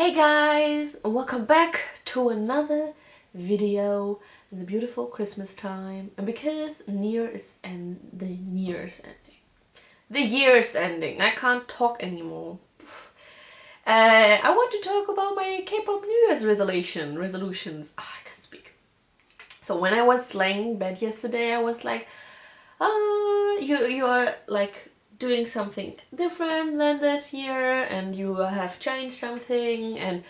Hey guys, welcome back to another video in the beautiful Christmas time. And because the year's ending, I can't talk anymore. I want to talk about my K-pop New Year's resolutions. I can't speak. So when I was laying in bed yesterday, I was like, you are like doing something different than this year, and you have changed something, and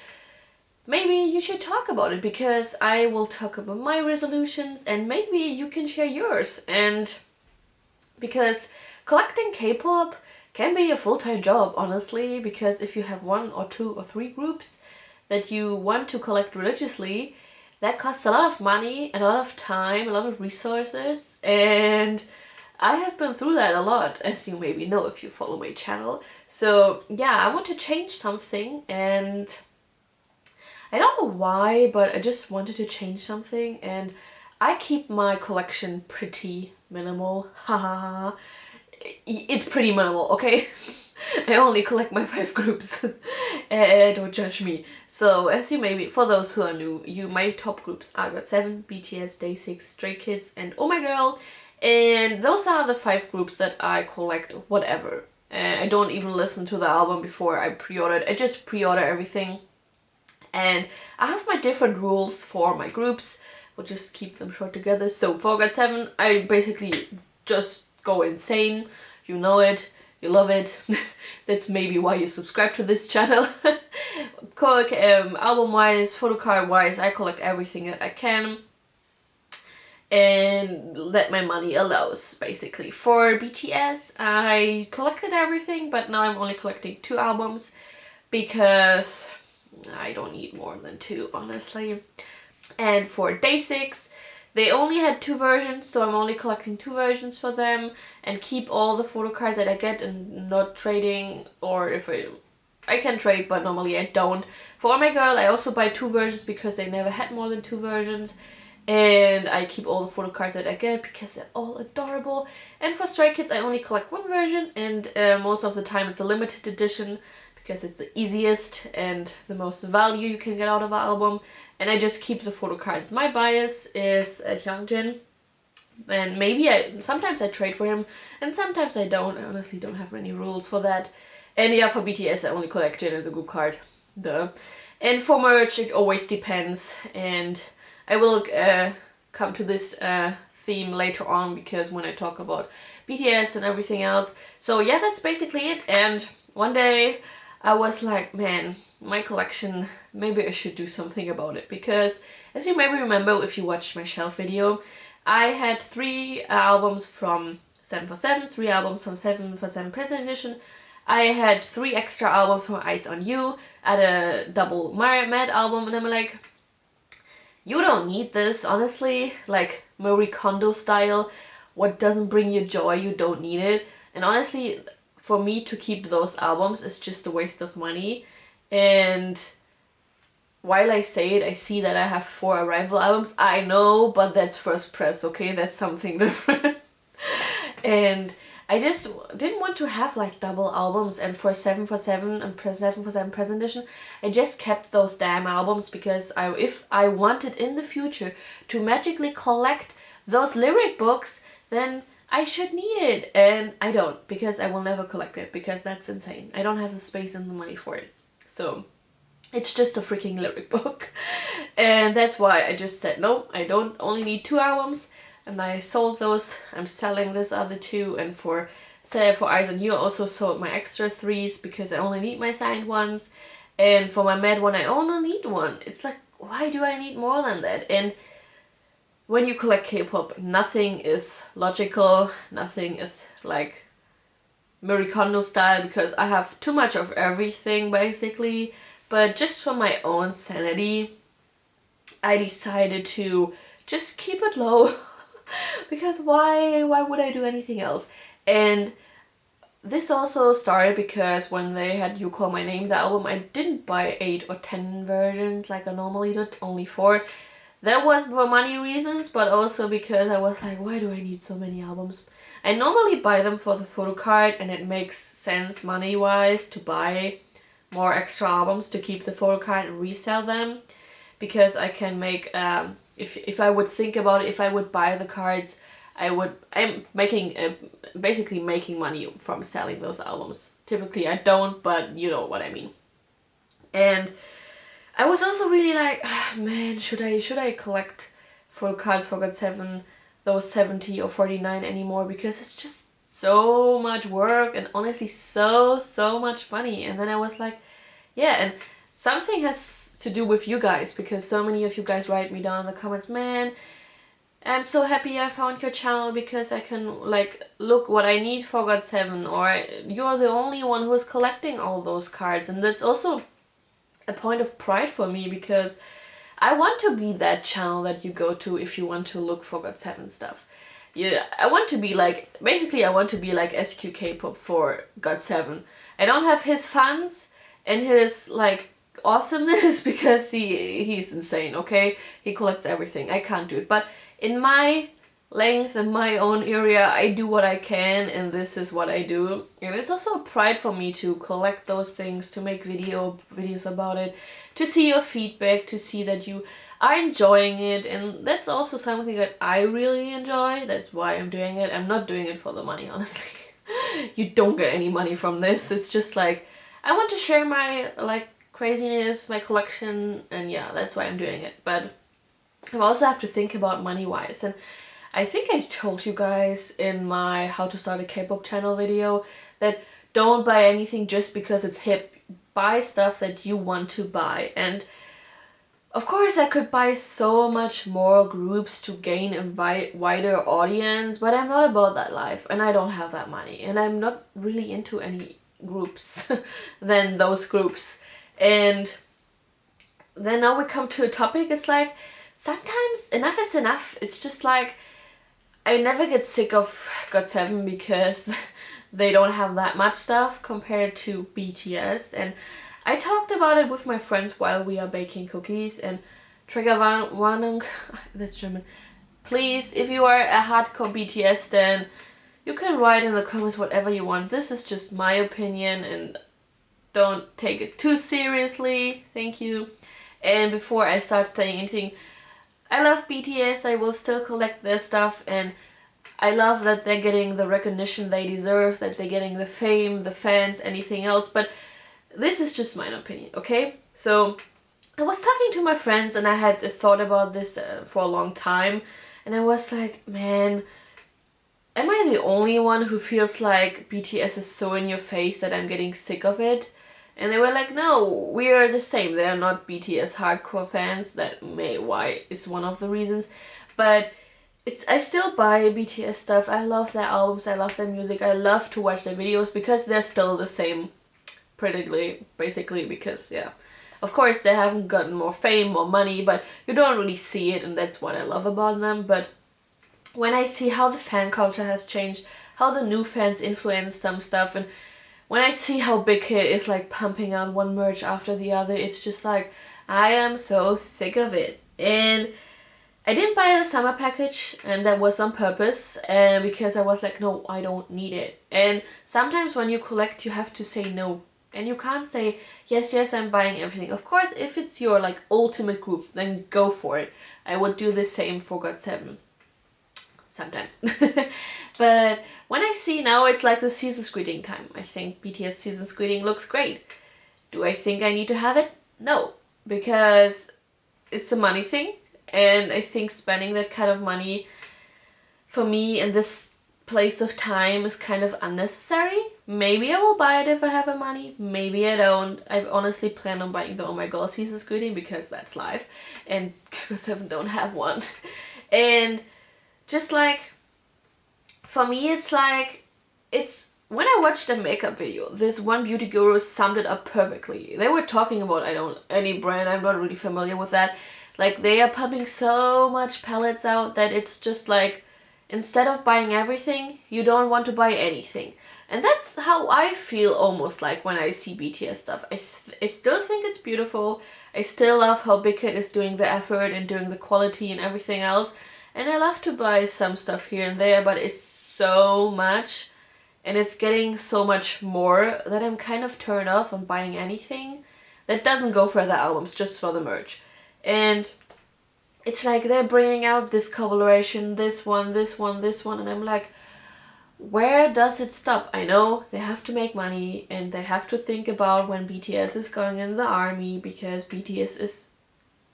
maybe you should talk about it, because I will talk about my resolutions and maybe you can share yours. And because collecting K-pop can be a full-time job, honestly, because if you have 1 or 2 or 3 groups that you want to collect religiously, that costs a lot of money and a lot of time, a lot of resources, and I have been through that a lot, as you maybe know if you follow my channel. So yeah, I want to change something, and I don't know why, but I just wanted to change something, and I keep my collection pretty minimal. Haha. It's pretty minimal, okay? I only collect my 5 groups. Don't judge me. So, as you maybe, for those who are new, my top groups are GOT7, BTS, Day6, Stray Kids, and Oh My Girl. And those are the 5 groups that I collect whatever. I don't even listen to the album before I pre-order it. I just pre-order everything. And I have my different rules for my groups. We'll just keep them short together. So for GOT7, I basically just go insane. You know it. You love it. That's maybe why you subscribe to this channel. Album-wise, photo card-wise, I collect everything that I can. And that my money allows, basically. For BTS, I collected everything, but now I'm only collecting 2 albums because I don't need more than 2, honestly. And for Day6, they only had 2 versions, so I'm only collecting 2 versions for them and keep all the photo cards that I get and not trading, or if I can trade, but normally I don't. For Oh My Girl, I also buy 2 versions because they never had more than 2 versions. And I keep all the photo cards that I get because they're all adorable. And for Stray Kids, I only collect 1 version, and most of the time it's a limited edition because it's the easiest and the most value you can get out of an album. And I just keep the photo cards. My bias is Hyungjin, and maybe sometimes I trade for him, and sometimes I don't. I honestly don't have any rules for that. And yeah, for BTS, I only collect Jin and the group card. Duh. And for merch, it always depends, and I will come to this theme later on, because when I talk about BTS and everything else. So yeah, that's basically it. And one day I was like, man, my collection, maybe I should do something about it. Because as you maybe remember if you watched my shelf video, I had 3 albums from 747, 3 albums from 747 Present Edition. I had 3 extra albums from Eyes on You, I had a double Mad album, and I'm like, you don't need this, honestly. Like, Marie Kondo style, what doesn't bring you joy, you don't need it. And honestly, for me to keep those albums is just a waste of money. And while I say it, I see that I have 4 Arrival albums. I know, but that's first press, okay? That's something different. And I just didn't want to have like double albums, and for 747 and 747 Present Edition, I just kept those damn albums because if I wanted in the future to magically collect those lyric books, then I should need it, and I don't, because I will never collect it, because that's insane. I don't have the space and the money for it. So it's just a freaking lyric book. And that's why I just said, no, I don't only need 2 albums. And I sold those. I'm selling this other 2. And for Eyes on You, I also sold my extra 3s because I only need my signed ones. And for my Mad one, I only need 1. It's like, why do I need more than that? And when you collect K-pop, nothing is logical. Nothing is like Marie Kondo style, because I have too much of everything, basically. But just for my own sanity, I decided to just keep it low. Because why would I do anything else? And this also started because when they had You Call My Name, the album, I didn't buy 8 or 10 versions like I normally do, only 4. That was for money reasons, but also because I was like, why do I need so many albums? I normally buy them for the photo card, and it makes sense money-wise to buy more extra albums to keep the photo card and resell them, because I can make, if I would think about it, if I would buy the cards, I'm making, basically making money from selling those albums. Typically I don't, but you know what I mean. And I was also really like, man, should I collect photo cards for GOT7, those 70 or 49 anymore, because it's just so much work and honestly so much money. And then I was like, yeah, and something has to do with you guys, because so many of you guys write me down in the comments, man, I'm so happy I found your channel because I can like look what I need for GOT7, or you're the only one who is collecting all those cards. And that's also a point of pride for me, because I want to be that channel that you go to if you want to look for GOT7 stuff. Yeah, I want to be like, basically I want to be like SQ Kpop for GOT7. I don't have his fans and his like awesomeness because he's insane, okay? He collects everything. I can't do it. But in my length, in my own area, I do what I can, and this is what I do. And it's also a pride for me to collect those things, to make videos about it, to see your feedback, to see that you are enjoying it. And that's also something that I really enjoy. That's why I'm doing it. I'm not doing it for the money, honestly. You don't get any money from this. It's just like, I want to share my like craziness, my collection, and yeah, that's why I'm doing it. But I also have to think about money-wise, and I think I told you guys in my how to start a K-pop channel video that don't buy anything just because it's hip. Buy stuff that you want to buy. And of course I could buy so much more groups to gain a wider audience, but I'm not about that life and I don't have that money, and I'm not really into any groups than those groups. And then now we come to a topic, it's like, sometimes enough is enough. It's just like, I never get sick of GOT7 because they don't have that much stuff compared to BTS. And I talked about it with my friends while we are baking cookies. And Triggerwarnung, that's German. Please, if you are a hardcore BTS stan, you can write in the comments whatever you want. This is just my opinion and don't take it too seriously. Thank you. And before I start saying anything, I love BTS, I will still collect their stuff, and I love that they're getting the recognition they deserve, that they're getting the fame, the fans, anything else, but this is just my opinion, okay? So, I was talking to my friends and I had thought about this for a long time, and I was like, man, am I the only one who feels like BTS is so in your face that I'm getting sick of it? And they were like, no, we are the same. They are not BTS hardcore fans. That why is one of the reasons. But I still buy BTS stuff. I love their albums. I love their music. I love to watch their videos because they're still the same, basically, because, yeah. Of course, they haven't gotten more fame, more money, but you don't really see it, and that's what I love about them. But when I see how the fan culture has changed, how the new fans influence some stuff, and when I see how Big Hit is like pumping out one merch after the other, it's just like, I am so sick of it. And I didn't buy the summer package, and that was on purpose, because I was like, no, I don't need it. And sometimes when you collect, you have to say no. And you can't say, yes, I'm buying everything. Of course, if it's your like ultimate group, then go for it. I would do the same for GOT7. Sometimes. But when I see now it's like the season's greeting time. I think BTS season's greeting looks great. Do I think I need to have it? No. Because it's a money thing. And I think spending that kind of money for me in this place of time is kind of unnecessary. Maybe I will buy it if I have the money. Maybe I don't. I honestly plan on buying the Oh My God season's greeting because that's live. And GOT7 don't have one. And just like, for me it's like, when I watched the makeup video, this one beauty guru summed it up perfectly. They were talking about, any brand, I'm not really familiar with that. Like, they are pumping so much palettes out that it's just like, instead of buying everything, you don't want to buy anything. And that's how I feel almost like when I see BTS stuff. I still think it's beautiful. I still love how Big Hit is doing the effort and doing the quality and everything else. And I love to buy some stuff here and there, but it's so much. and it's getting so much more that I'm kind of turned off on buying anything that doesn't go for the albums, just for the merch. And it's like they're bringing out this collaboration, this one, this one, this one, and I'm like, where does it stop? I know they have to make money and they have to think about when BTS is going in the army, because BTS is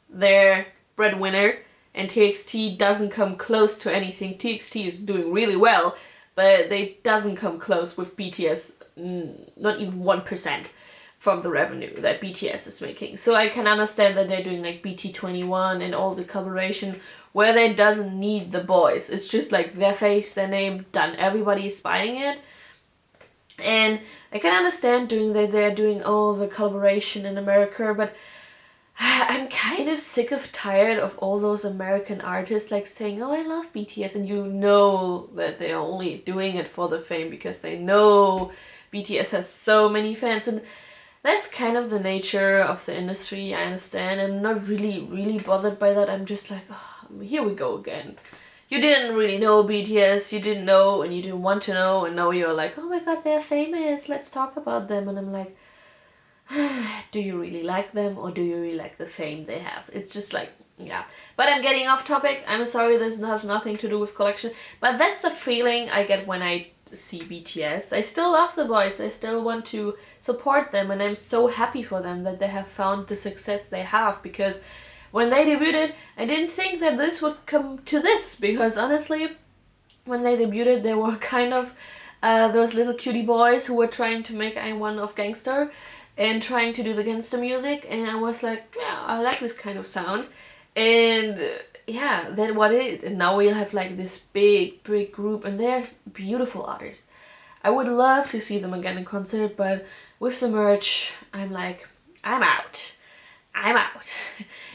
their breadwinner and TXT doesn't come close to anything. TXT is doing really well, but they doesn't come close with BTS, not even 1% from the revenue that BTS is making. So I can understand that they're doing like BT21 and all the collaboration where they doesn't need the boys. It's just like their face, their name, done. Everybody is buying it. And I can understand doing that they're doing all the collaboration in America, but I'm kind of sick of tired of all those American artists like saying, oh, I love BTS, and you know that they're only doing it for the fame because they know BTS has so many fans, and that's kind of the nature of the industry. I understand. I'm not really bothered by that. I'm just like, oh, here we go again. You didn't really know BTS, you didn't know and you didn't want to know, and now you're like, oh my god, they're famous, let's talk about them. And I'm like, do you really like them, or do you really like the fame they have? It's just like, yeah. But I'm getting off topic. I'm sorry, this has nothing to do with collection. But that's the feeling I get when I see BTS. I still love the boys. I still want to support them, and I'm so happy for them that they have found the success they have, because when they debuted, I didn't think that this would come to this, because honestly, when they debuted, they were kind of those little cutie boys who were trying to make I'm One of Gangster and trying to do the gangster music, and I was like, yeah, I like this kind of sound. And yeah, that's what it is. And now we'll have like this big group, and there's beautiful artists. I would love to see them again in concert, but with the merch, I'm like, I'm out.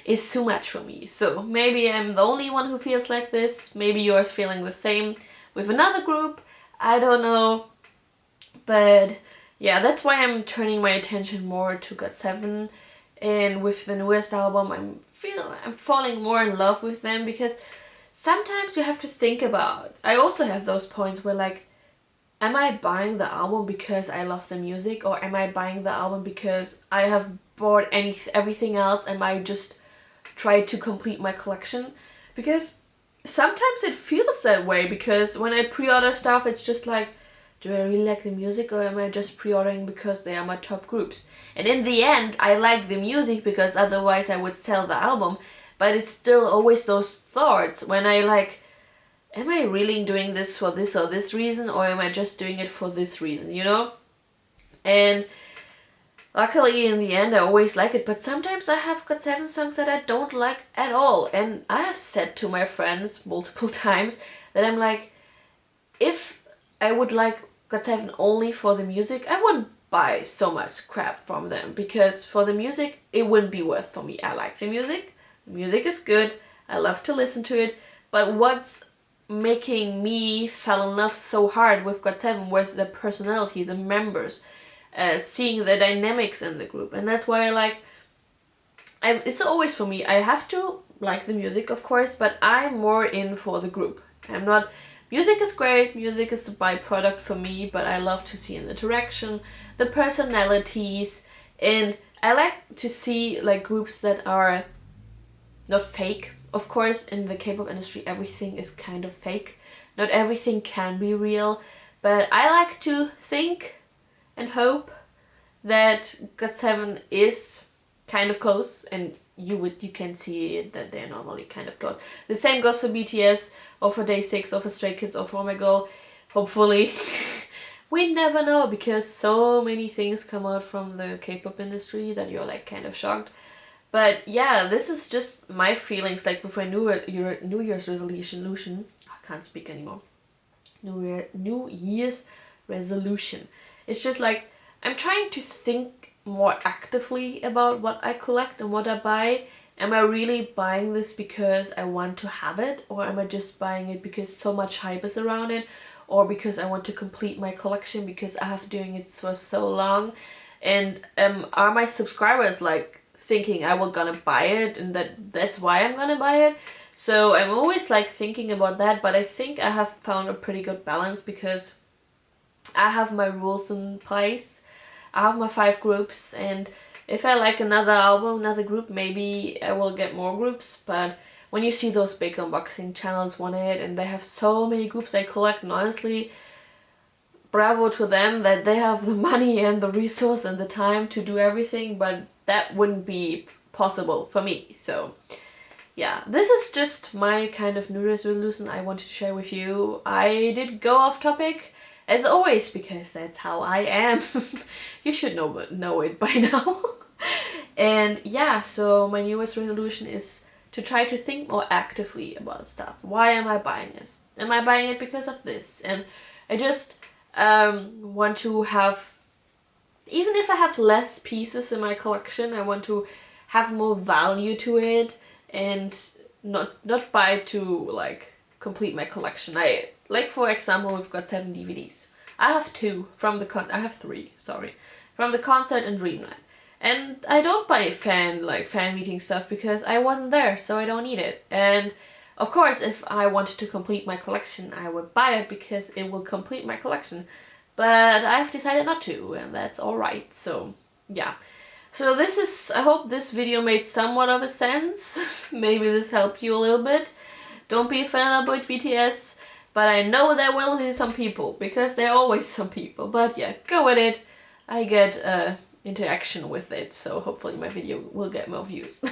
It's too much for me. So maybe I'm the only one who feels like this. Maybe yours feeling the same with another group. I don't know. But yeah, that's why I'm turning my attention more to GOT7, and with the newest album, I'm falling more in love with them, because sometimes you have to think about. I also have those points where like, am I buying the album because I love the music, or am I buying the album because I have bought everything else and I just try to complete my collection? Because sometimes it feels that way, because when I pre-order stuff, it's just like, do I really like the music, or am I just pre-ordering because they are my top groups? And in the end, I like the music because otherwise I would sell the album. But it's still always those thoughts when I like, am I really doing this for this or this reason, or am I just doing it for this reason, you know? And luckily in the end I always like it, but sometimes I have GOT7 songs that I don't like at all. And I have said to my friends multiple times that I'm like, if I would like GOT7 only for the music, I wouldn't buy so much crap from them, because for the music it wouldn't be worth for me. I like the music is good, I love to listen to it, but what's making me fall in love so hard with GOT7 was the personality, the members, seeing the dynamics in the group. And that's why I like, it's always for me, I have to like the music of course, but I'm more in for the group. I'm not, music is great, music is a byproduct for me, but I love to see an interaction, the personalities, and I like to see like groups that are not fake. Of course, in the K-pop industry, everything is kind of fake. Not everything can be real, but I like to think and hope that GOT7 is kind of close, and you can see it, that they're normally kind of close. The same goes for BTS, or for Day6, or for Stray Kids, or for Oh My Girl. Hopefully. We never know, because so many things come out from the K-pop industry that you're like kind of shocked. But yeah, this is just my feelings like before New Year's resolution. I can't speak anymore. New Year's resolution. It's just like, I'm trying to think more actively about what I collect and what I buy. Am I really buying this because I want to have it, or am I just buying it because so much hype is around it, or because I want to complete my collection because I have doing it for so long? And are my subscribers like thinking I was gonna buy it and that's why I'm gonna buy it? So I'm always like thinking about that, but I think I have found a pretty good balance, because I have my rules in place. I have my 5 groups, and if I like another album, another group, maybe I will get more groups. But when you see those big unboxing channels want it, and they have so many groups they collect, and honestly, bravo to them that they have the money and the resource and the time to do everything, but that wouldn't be possible for me. So yeah, this is just my kind of New Year's resolution I wanted to share with you. I did go off topic, as always, because that's how I am. You should know it by now. And yeah, so my New Year's resolution is to try to think more actively about stuff. Why am I buying this? Am I buying it because of this? And I just want to have, even if I have less pieces in my collection, I want to have more value to it, and not buy to like complete my collection. I like, for example, we've got 7 DVDs. I have 2 from the I have 3, sorry, from the concert and Dreamland. And I don't buy fan meeting stuff because I wasn't there, so I don't need it. And of course, if I wanted to complete my collection, I would buy it because it will complete my collection. But I've decided not to, and that's alright. So yeah. So this is, I hope this video made somewhat of a sense. Maybe this helped you a little bit. Don't be a fan about BTS, but I know there will be some people, because there are always some people. But yeah, go with it. I get interaction with it, so hopefully my video will get more views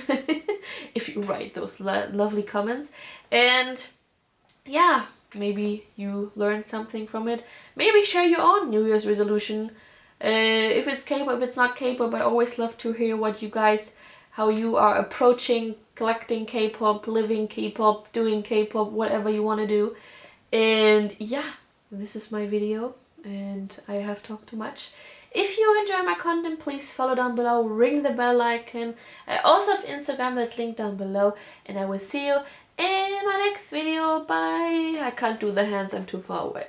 if you write those lovely comments. And yeah, maybe you learned something from it. Maybe share your own New Year's resolution. If it's K-pop, if it's not K-pop, I always love to hear what you guys, how you are approaching collecting K-pop, living K-pop, doing K-pop, whatever you want to do. And yeah, this is my video, and I have talked too much. If you enjoy my content, please follow down below, ring the bell icon. I also have Instagram that's linked down below, and I will see you in my next video. Bye. I can't do the hands, I'm too far away.